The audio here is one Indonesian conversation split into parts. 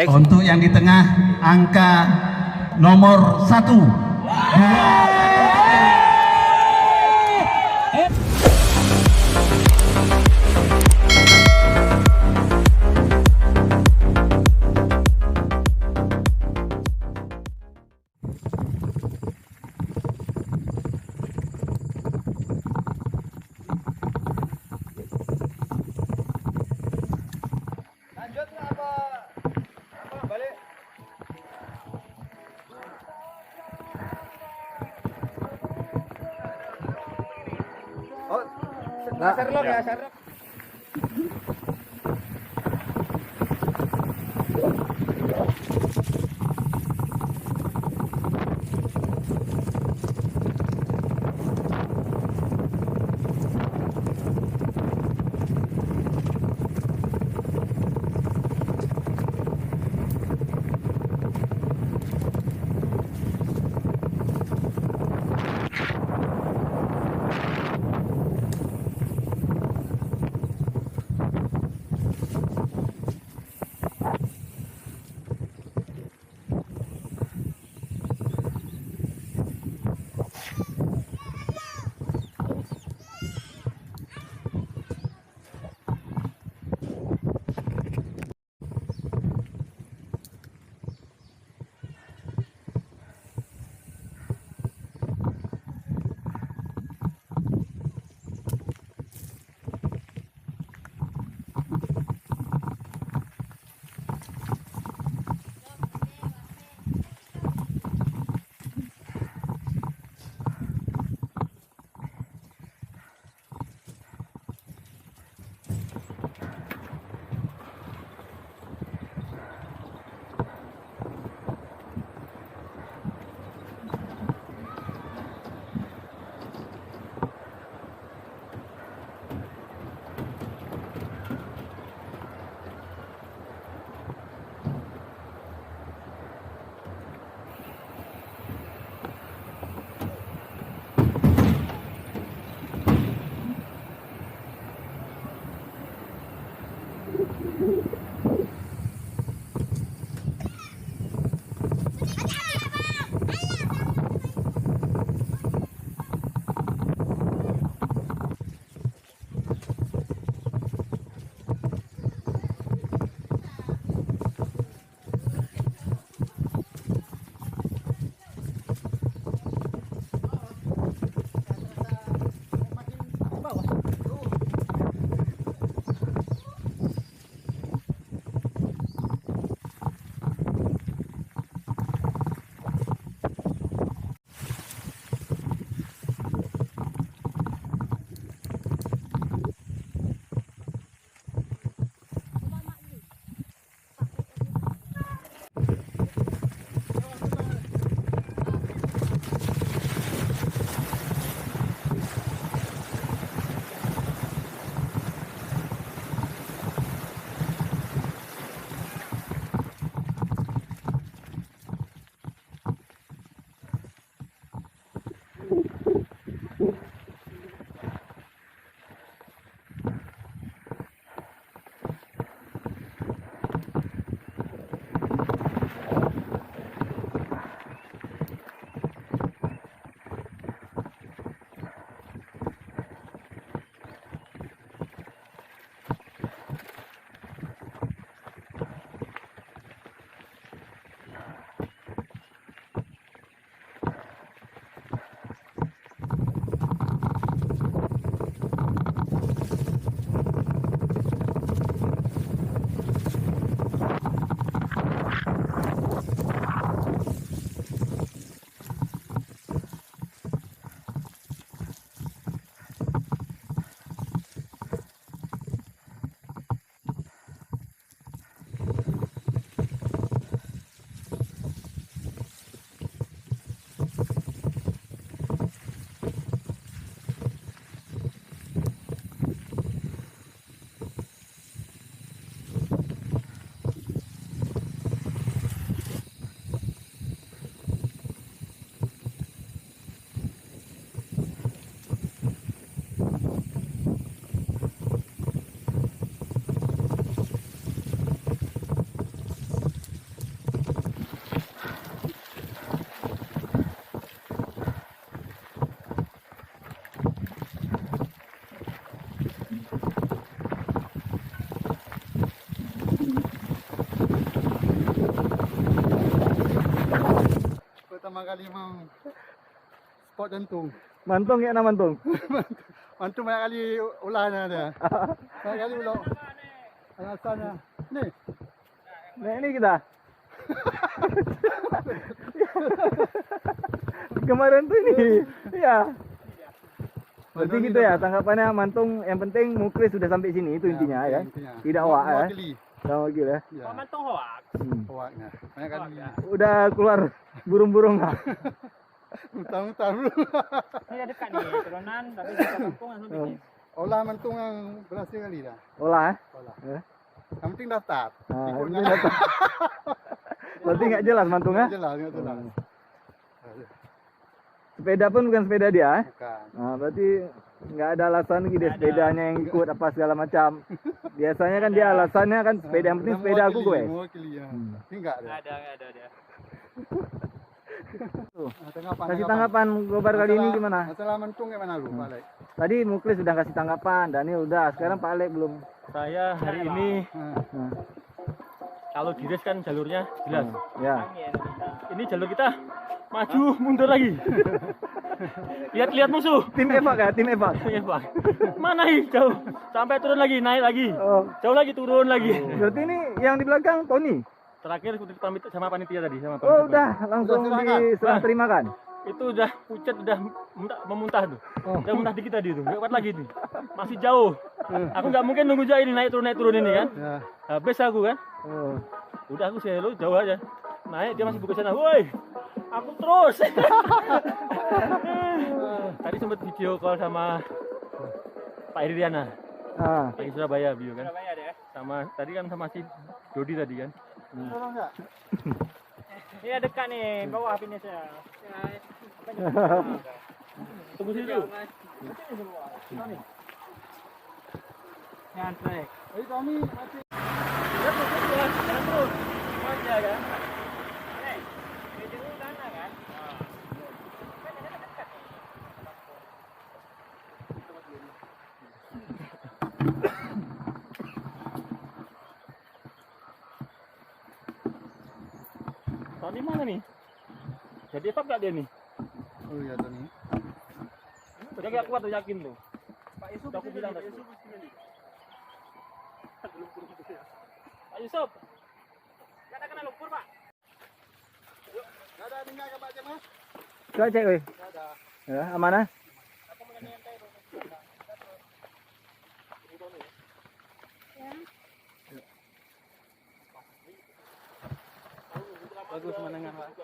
Untuk yang di tengah angka nomor 1, 2. Sherlock ya, Sherlock. pertama kali mau spot jantung. Mantung ya nama mantung. Mantung banyak kali ulahnya dia. Banyak kali ulah. Alasannya. Nih. Nah ini kita. Kemarin tuh ini. Iya. Berarti gitu ya tanggapannya mantung, yang penting Muklis sudah sampai sini itu intinya ya. Tidak hoak ya. Tidak wakil ya. Mantung hoak. Hoaknya. Banyak kali. Udah keluar burung-burung nggak? Mutar-mutar dulu. Ini dekat nih, turunan tapi di kampung langsung bikin. Olah mantung yang berhasil kali dah. Olah ya. Olah. Ya. Yang penting daftar. Nah, Ikutnya. ini datang. Berarti nggak jelas mantungnya. Jelas, nggak jelas. Sepeda pun bukan sepeda dia. Bukan. Nah, berarti nggak ada alasan gitu sepedanya yang ikut apa segala macam. Biasanya kan dia alasannya kan sepeda, yang penting sepeda aku gue. Mewakili ya. Ini enggak ada. Ada dia. Kasih tanggapan Gobar kali ini gimana? Masalah mantung gimana lu, Pak Alek? Tadi Muklis sudah kasih tanggapan, Daniel udah, sekarang Pak Alek belum. Saya hari ini Nah, kalau di race kan jalurnya jelas. ya. Ini jalur kita maju mundur lagi. Lihat-lihat musuh. Tim Eva kan? Tim Eva. Iya Bang. Mana nih jauh? Sampai turun lagi, naik lagi. Oh, Jauh lagi turun lagi. berarti ini yang di belakang Tony. Terakhir aku pamit sama panitia tadi sama Oh, panitia. udah langsung diserah terimakan. Itu udah pucat, udah memuntah tuh. Oh. Udah muntah dikit tadi tuh. Nggak kuat lagi nih. Masih jauh. Aku nggak mungkin nunggu jauh ini naik turun ini kan. Ya. Habis aku kan. Oh. Udah aku selalu jauh aja. Naik dia masih buka sana. Woi. Aku terus. Tadi sempat video call sama Pak Iriana. Ah. Lagi Surabaya bio kan. Surabaya deh. Sama tadi kan sama si Dodi tadi kan. Tolong enggak? Iya dekat nih, bawah finishnya. Tunggu situ. Nyantrek. Ini Tommy masih Lihat tuh, jalan terus. Manja kan. Ini dulu sana kan. Tony mana nih? Jadi apa gak dia nih? Oh iya Tommy. Dia gak kuat tuh yakin tuh. Pak Yusuf aku bilang tadi. Pak Yusuf. Gak ada kena lumpur Pak. Enggak ada tinggal ke Pak Mas. Coba cek, weh. Ya, aman ah? Bagus mendengar Pak.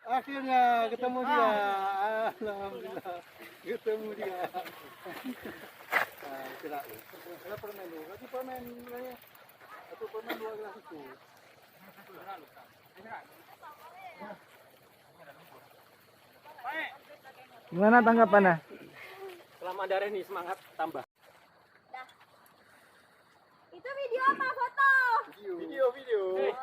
Akhirnya ketemu dia. Alhamdulillah. Ketemu dia. Itulah. Ada permen dulu. Kasih permen ini. Satu permen 2 gelas itu. Gimana tanggapannya? Selama ada Reni semangat tambah. Itu video apa foto? Video. Eh,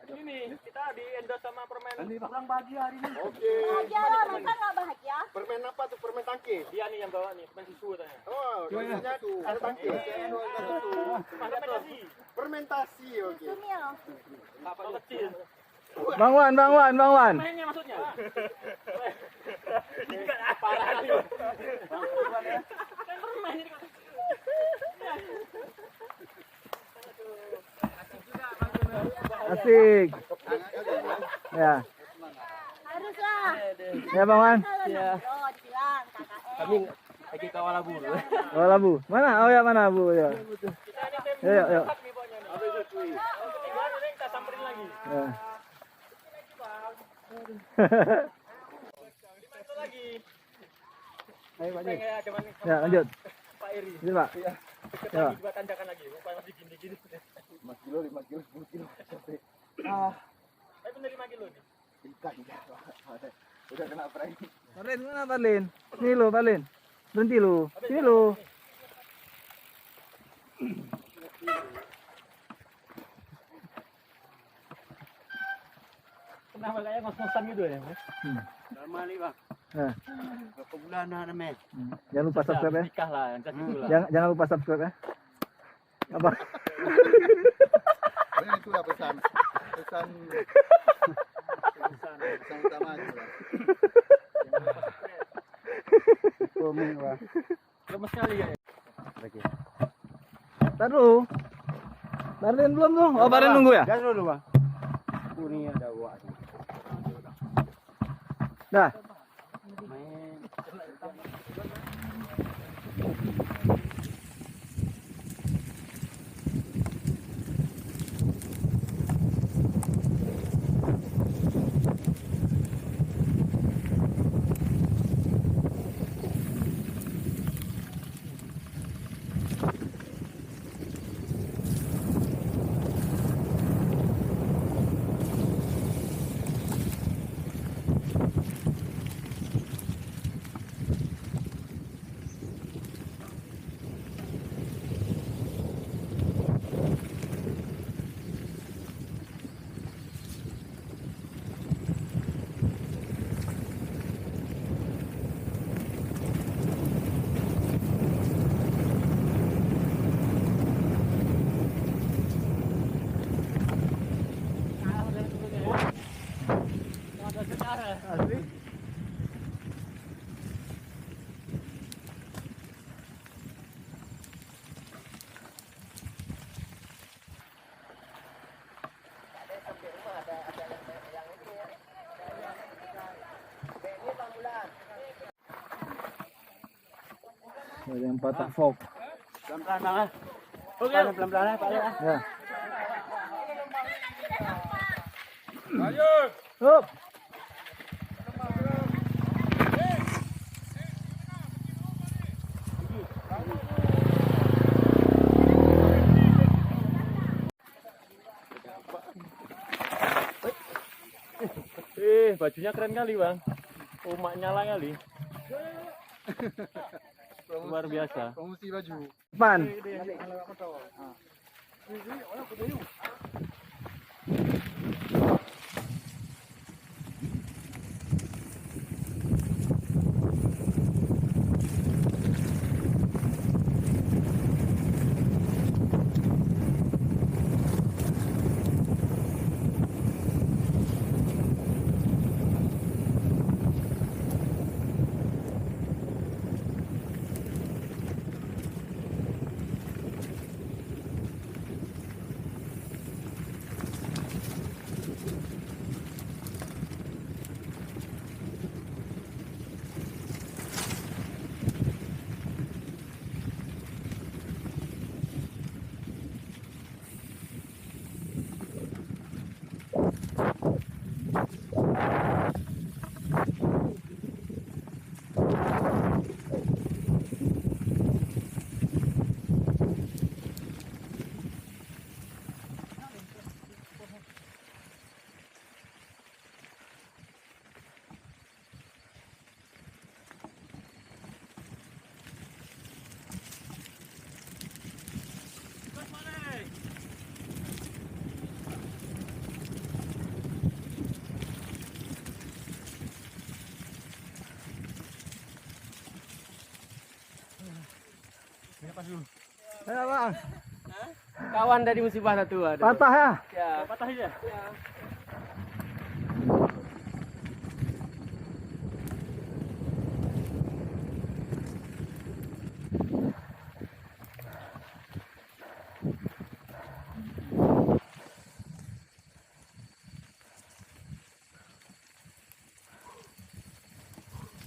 ini nih kita di endorse sama permen kurang bahagia hari ini. Oke. Bahagia lah, masa nggak bahagia? Permen apa tuh? Permen tangkis. Dia nih yang bawa nih permen susu katanya. Oh, namanya tuh. Ada tangkis. Fermentasi. Fermentasi, oke. Sumil. Apa kecil? Bang Wan. Permennya maksudnya. Parah dia. Kan permen ini kan. Asik. Ya. Haruslah. Ya Bang Wan. Ya. Oh, dibilang KKN. Lagi kawal abu. Oh Labu. Mana? Oh ya mana Bu ya. Kita ini tim Yuk. empat nih pokoknya nih. Ketigaan ini kita samperin lagi. Ya. Dimana lagi? Ayo Pak Pengen ya cuman Ya lanjut. Pak Iri. Lanjut Pak. Deket Ya. lagi dua tanjakan lagi. Rupanya masih gini-gini. 5 kilo, 10 kilo. Tapi bener 5 kilo nih. Udah kena prank. Parlin mana Parlin? Sini lo Parlin. Berhenti lo. Sini lo. Kenapa kayak ngos-ngosan gitu ya? Mas? Normal nih, Bang. Nah, Berapa bulan dah namanya? jangan lupa subscribe ya. Nikah lah, yang kasih tu lah. Jangan lupa subscribe ya. Apa? Ini itulah pesan utama itu lah. Komen lah. Lemas sekali ya. Taruh. Barlen belum tuh? Oh, Barlen nunggu ya? Gas dulu bang. Aku ni ada buat. Dah. Main. Asli. Ada yang patah fog. Pelan-pelan bang ah. Okey. Pelan-pelan lah Pak Lek. Ya. Lanjut. Up. Bajunya keren kali bang. Umak nyala kali. Luar biasa. Promosi baju. Depan. Ya, Bang. Kawan dari musibah satu ada. Patah ya? Ya, patah aja.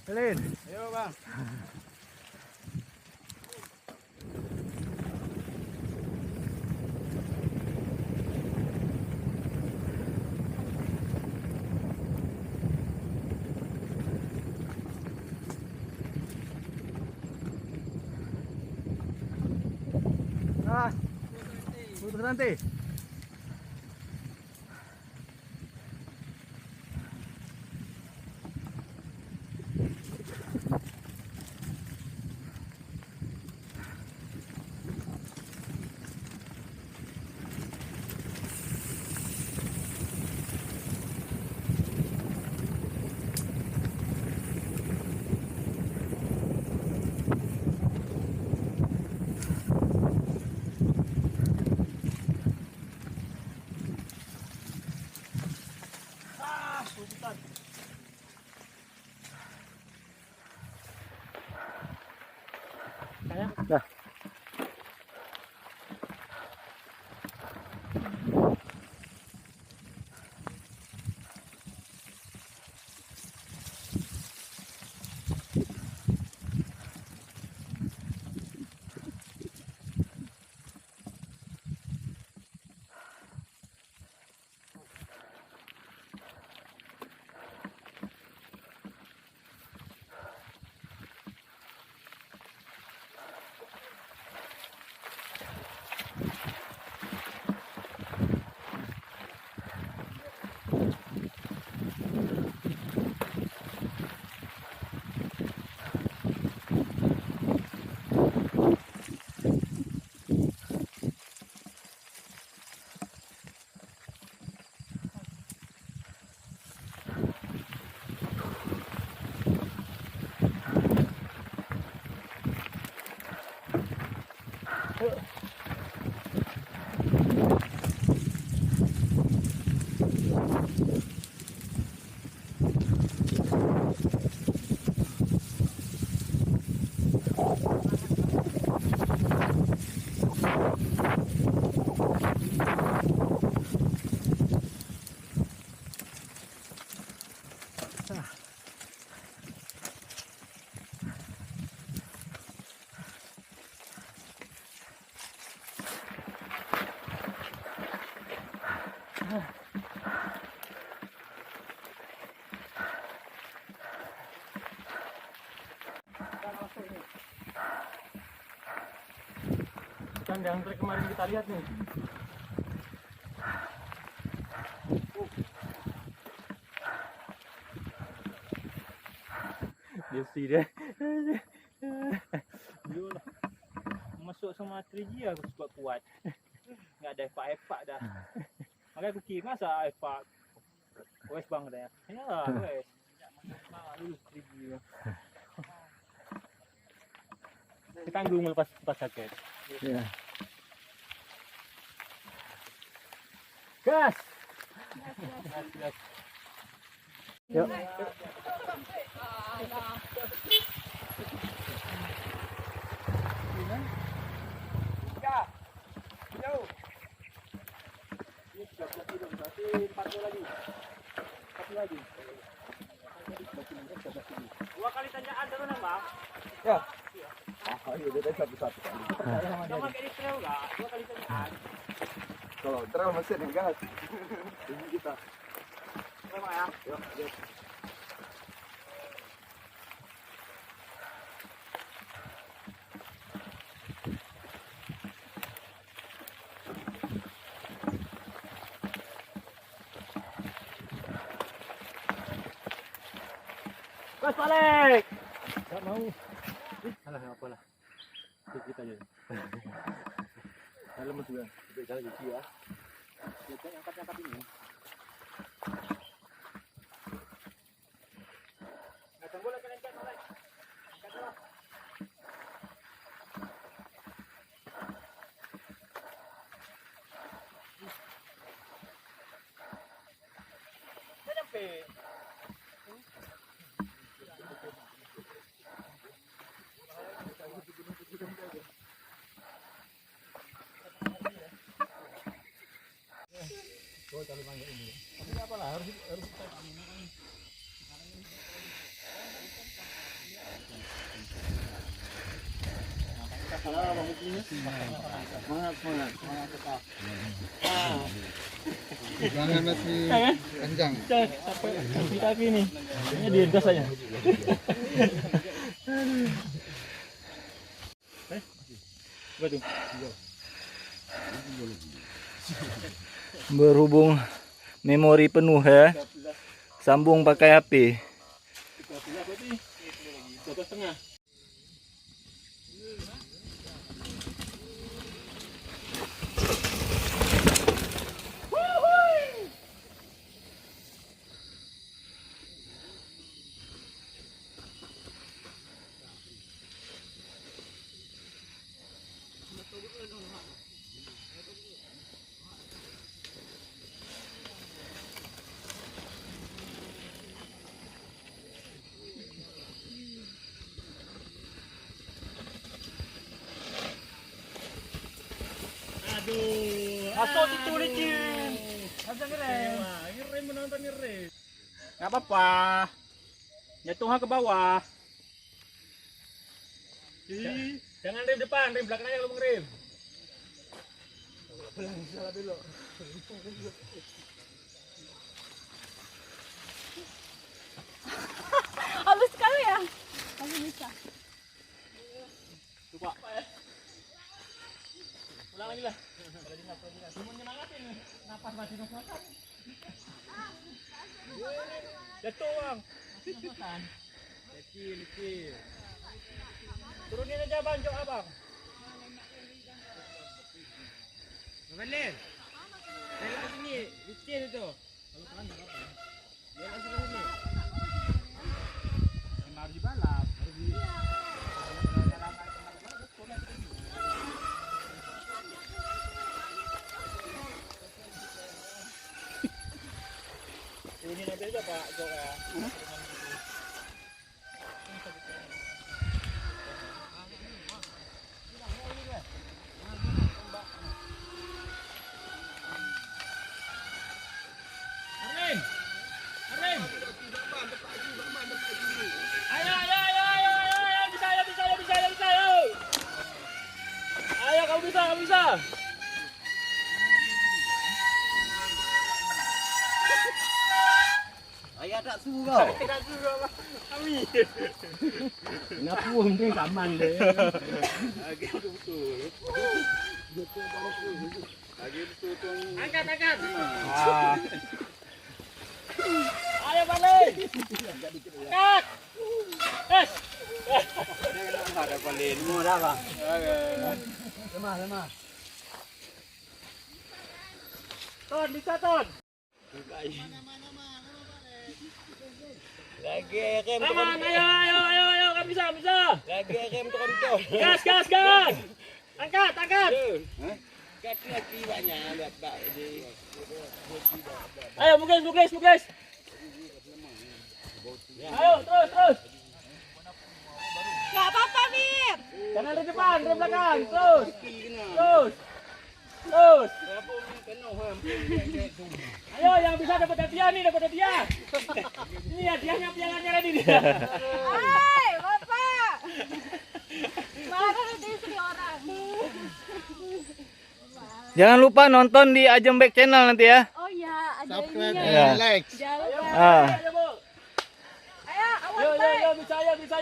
Helin. Ayo bang. Ah. Putus nanti. Dah. Ikan yang trek kemarin kita lihat nih. Dia sih deh. Dulu masuk sama 3G aku kuat. Nggak ada epak-epak dah. Makanya aku kira masa epak. Wes bang dah. Ya wes. Dulu 3G. Ditanggung lepas jaket. Ya. Gas. Yuk. Dua kali tanjaan terus nambah. Ya. Ayo udah satu-satu kali. Sama kayak di trail enggak? Dua kali tanjaan. Kalau trail mesin yang gas. Ini kita. Memang ya. Yuk. Gas balik. Enggak mau. Alah enggak apalah. Kita aja. Dalam juga. Kita jalan di ya. Kita angkat ini. Nggak boleh kalian angkat boleh. Angkatlah. Sudah sampai. Jangan masih panjang. Sampai kaki nih. Ini dia gas aja. Waduh. Berhubung memori penuh ya. Sambung pakai HP. 12,5. Masuk situ licin. Bisa ngerem. Ngerem menonton ngerem. Enggak apa-apa. Jatuh ke bawah. Jangan rem depan, rem belakang aja kalau mau ngerem. Salah dulu. Halus sekali ya. Masih bisa. Coba. Ulang lagi lah. Cuma nyemangatin. Napas masih nos-nosan. Jatuh bang. Nos-nosan. Kecil. Turunin aja bang, jauh abang. Balik. Belok sini, licin itu. Kalau pelan enggak apa-apa. Belok sini. Harus dibalap, harus di ini nanti aja Pak Jok ya. Arlin. Ayo. Bisa, ayo. Ayo, kamu bisa. Ayah tak suruh kau. Tak suruh Pak. Amin. Kenapa mending aman deh. Lagi betul. Angkat. Ayo balik. Angkat. Ada balik semua dah bang. Lemah. Ton, bisa Ton. Lagi rem Aman, ayo, kan bisa. Lagi rem turun. Gas. Angkat. Kaki banyak dapat di. Ayo, muklis. Ayo, terus. Gak apa-apa, Mir. Jangan di depan, di belakang. Terus. Ayo, yang bisa dapat hadiah. Ini hadiahnya pialanya ready dia. Hai, Bapak. Malah ada istri orang. Jangan lupa nonton di Ajembek Channel nanti ya. Oh iya, ada Subscribe ininya. Ya. and like. Jangan lupa. Ah. Ayo, Bu. Ayo, awas, Yo, Pak.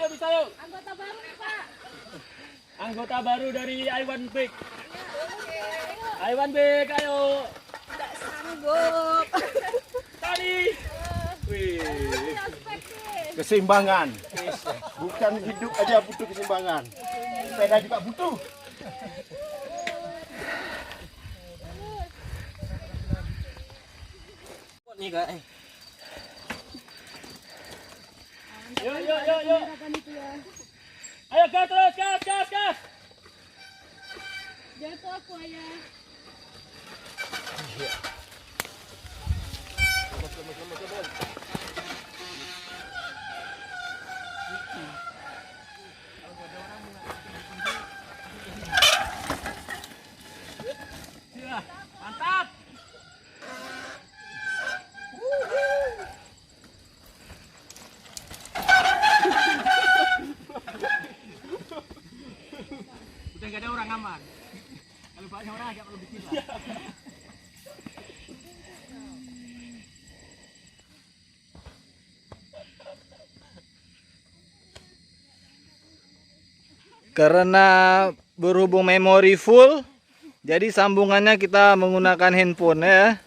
bisa yuk. Anggota baru nih, Pak. Anggota baru dari Iwan Big. Ayo. Nggak sanggup. Tadi. Wih. Prospek nih. Keseimbangan. Bukan hidup aja butuh keseimbangan. Sepeda juga butuh. Nih guys. Yo. Ayo gas. Jatuh aku ayah. Mantap. Udah nggak ada orang aman. Kalau banyak orang agak lebih gila. Karena berhubung memori full, jadi sambungannya kita menggunakan handphone ya.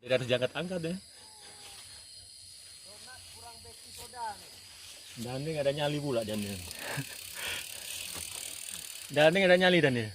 Tidak harus diangkat angkat deh. Dan ini nggak ada nyali pula jangan. Dan ini ada nyali dan ya.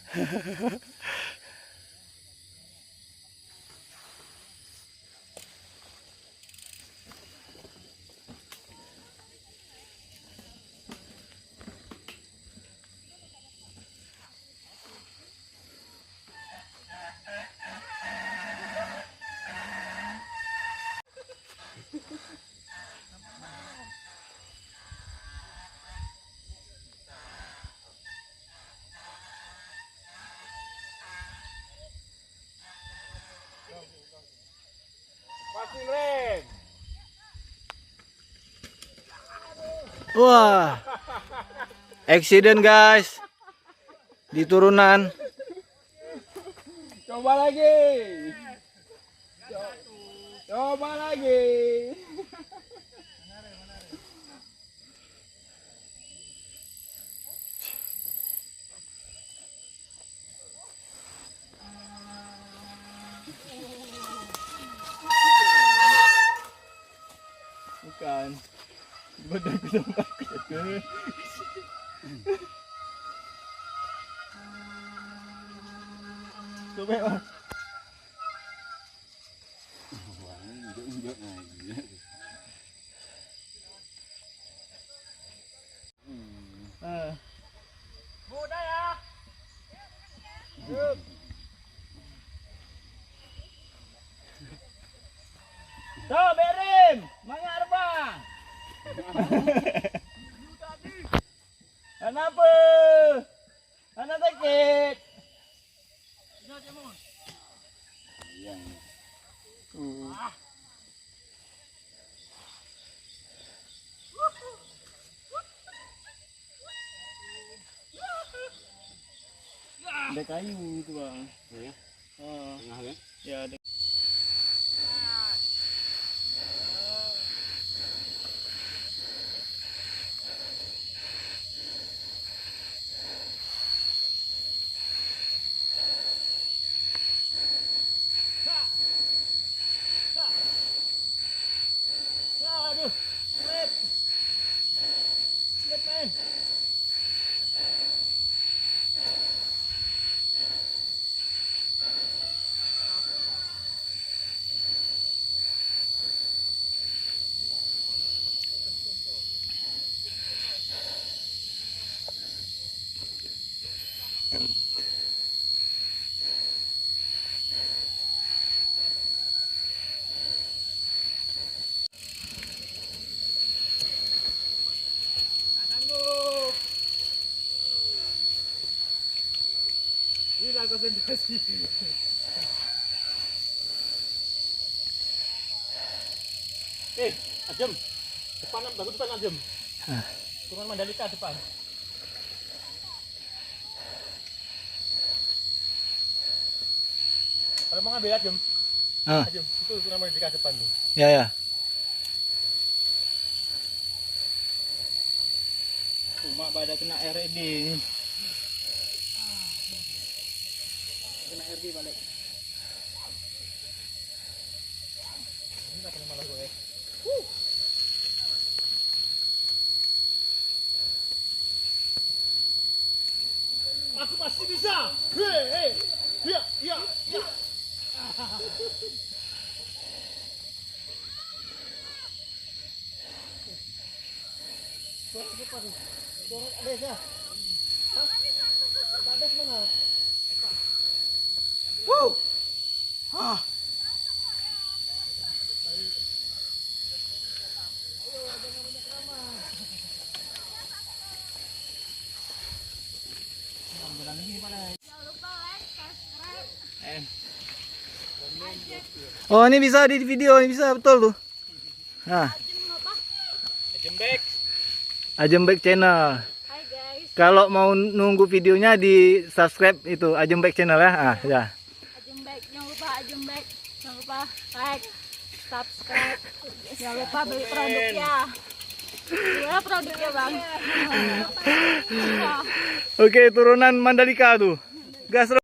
Wah, accident guys di turunan. Coba lagi. Coba lagi. Bukan. Betul-betul takut. Coba Mas. Mudah ya. Tuh, berim. Mangar bang. Kenapa? Anak sakit. Ada kayu itu bang. Ya. Oh. Tengah kan? Ya. Ada. Aduh, slip. Slip man. Gila konsentrasi. Ajem. Depan bagus depan Ajem. Turun Mandalika depan. Kalau mau ngambil Ajem. Ajem, itu turun Mandalika depan tuh. Ya ya. Cuma pada kena air ini. Kena air di balik. Ini tak kena malah gue. Aku masih bisa. Hei. Ya. Turun Ades ya. Ades mana? Jangan lupa like, subscribe. Oh ini bisa di video, ini bisa betul tuh. Nah, Ajembek. Ajembek channel. Hai guys, Kalau mau nunggu videonya di subscribe itu Ajembek channel ya. Ah ya. Ajembek. Jangan lupa Ajembek. Jangan lupa like, subscribe. Jangan lupa beli produknya. Gimana produknya bang? Oke turunan Mandalika tuh. Gas.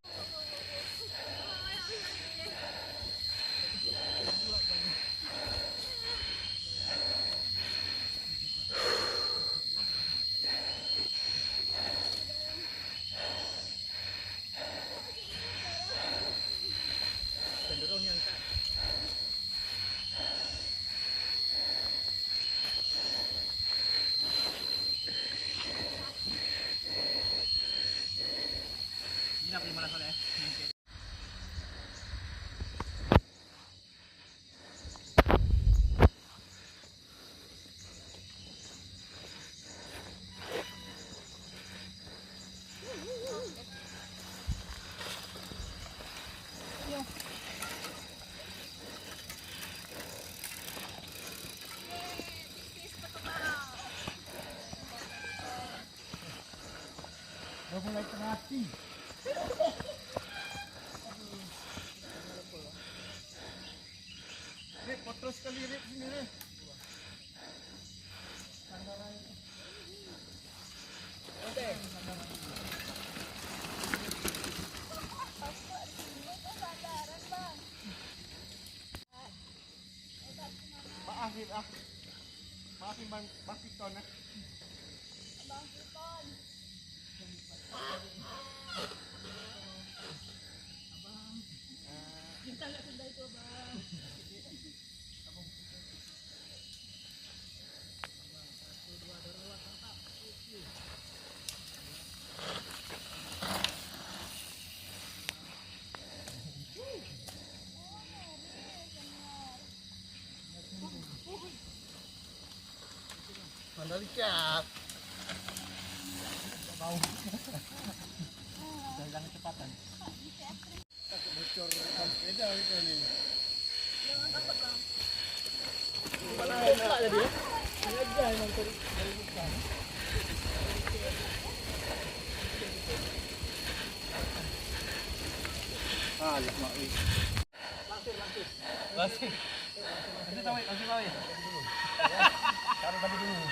Udah mulai terhati. Rip, foto sekali Rip sini Rip. Maaf Rip ah. Maafin Bang Piton ah. Mandalika. Mau. Hilang kecepatan. Takut bocor sepeda kita nih. Jangan takut bang. Mana enak jadi ya? Ini aja emang dari bukan. Alah mak wih. Langsir. Langsir tahu. Taruh tadi dulu.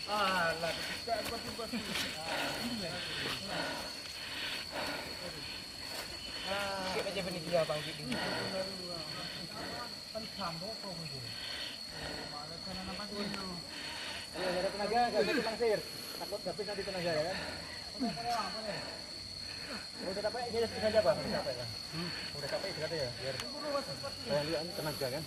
Alah, tidak batu-batu. Kita aja penitia bang Giding. Kan sambo kok itu. Malah sana nama dulu. Ya, ada tenaga, enggak ada langsir. Takut habis nanti tenaga ya kan. Udah capek, dia sengaja bang. Udah capek sengaja ya, biar lihat tenaga kan.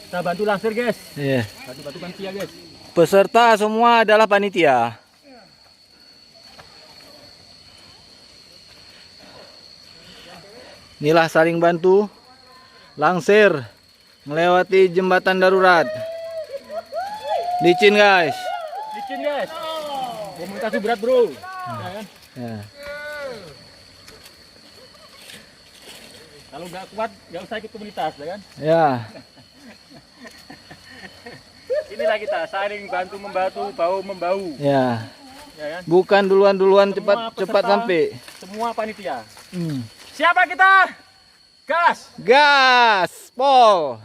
Kita bantu langsir guys. Iya. Bantu panitia guys. Peserta semua adalah panitia. Inilah saling bantu langsir melewati jembatan darurat. Licin guys. Komunikasi berat bro. Ya kan? Ya. Kalau nggak kuat, nggak usah ikut komunitas, ya kan? Ya. Inilah kita saling bantu membantu, bau membau, Ya. ya kan? Bukan duluan Semua cepat peserta, sampai. Semua panitia. Hmm. Siapa kita? Gas. Gas, Pol.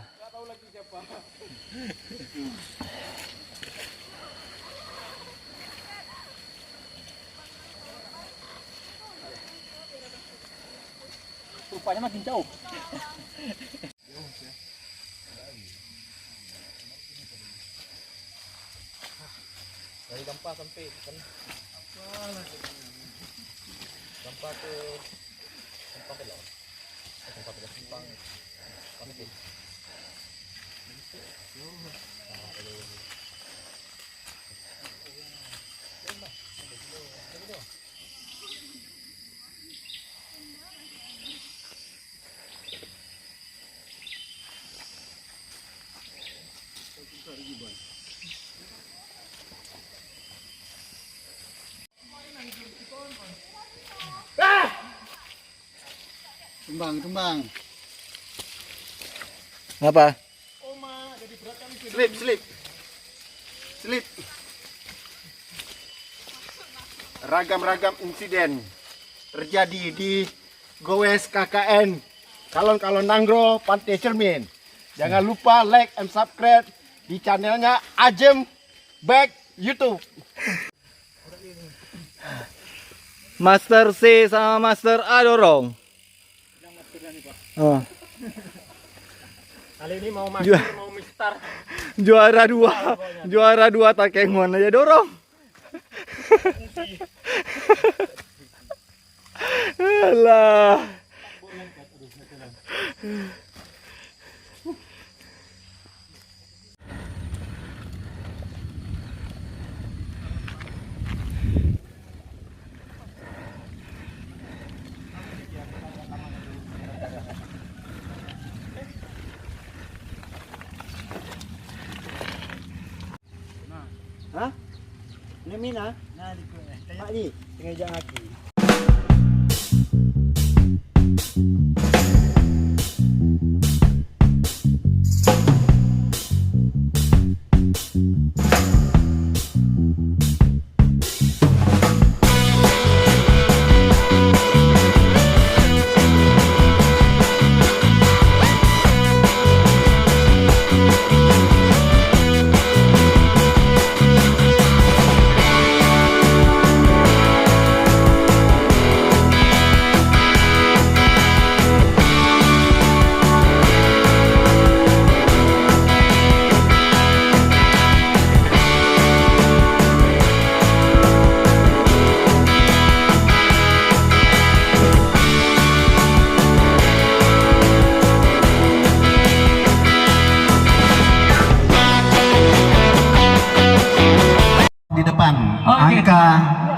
Rupanya makin jauh. Dari Dampak sampai kan. Dampak ke Simpang ke laut. Simpang ke Simpang. Tumbang. Apa? Slip. Ragam-ragam insiden terjadi di Gowes KKN Kalon-Kalon Nanggro Pantai Cermin. Jangan lupa like and subscribe di channelnya Ajem Back YouTube. Master C sama Master A dorong. Oh. Kali ini mau master, mau mister. Juara dua Takengon aja dorong. Alah. Hah? Ini mina? Nah, di ko. Pak ni, tengah jangan hati.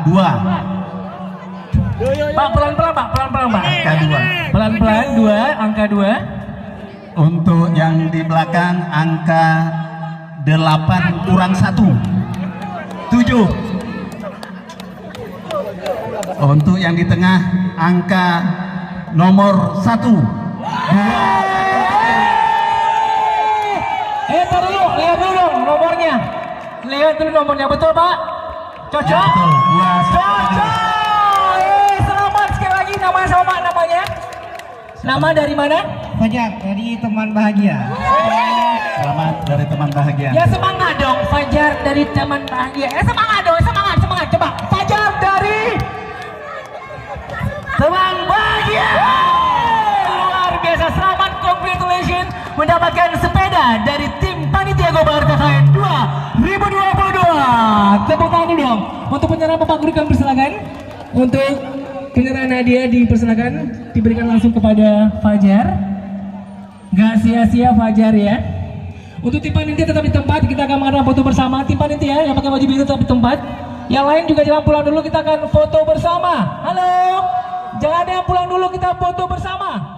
2. Pak, pelan-pelan Pak, pelan-pelan Pak. Angka 2. Pelan-pelan 2, angka 2. Untuk yang di belakang angka 8 kurang 1. 7. Untuk yang di tengah angka nomor 1. 2. Tar dulu, lihat dulu dong nomornya. Lihat dulu nomornya, betul Pak? Cocok? Ya, betul. 2. Cocok. Selamat sekali lagi, nama sama namanya. Nama dari mana? Fajar dari teman bahagia. Selamat dari teman bahagia. Ya semangat dong, Fajar dari teman bahagia. Semangat dong, semangat, semangat. Coba, Fajar dari teman bahagia. Luar biasa, selamat, congratulations mendapatkan sepeda dari tim Panitia Gobar KKN 2022. Tepuk tangan dulu dong untuk penyerahan Bapak Guru, kami persilakan. Untuk penyerahan hadiah dipersilakan diberikan langsung kepada Fajar. Gak sia-sia Fajar ya. Untuk tim panitia tetap di tempat, kita akan mengadakan foto bersama. Tim panitia yang pakai baju biru tetap di tempat. Yang lain juga jangan pulang dulu, kita akan foto bersama. Halo, jangan ada yang pulang dulu, kita foto bersama.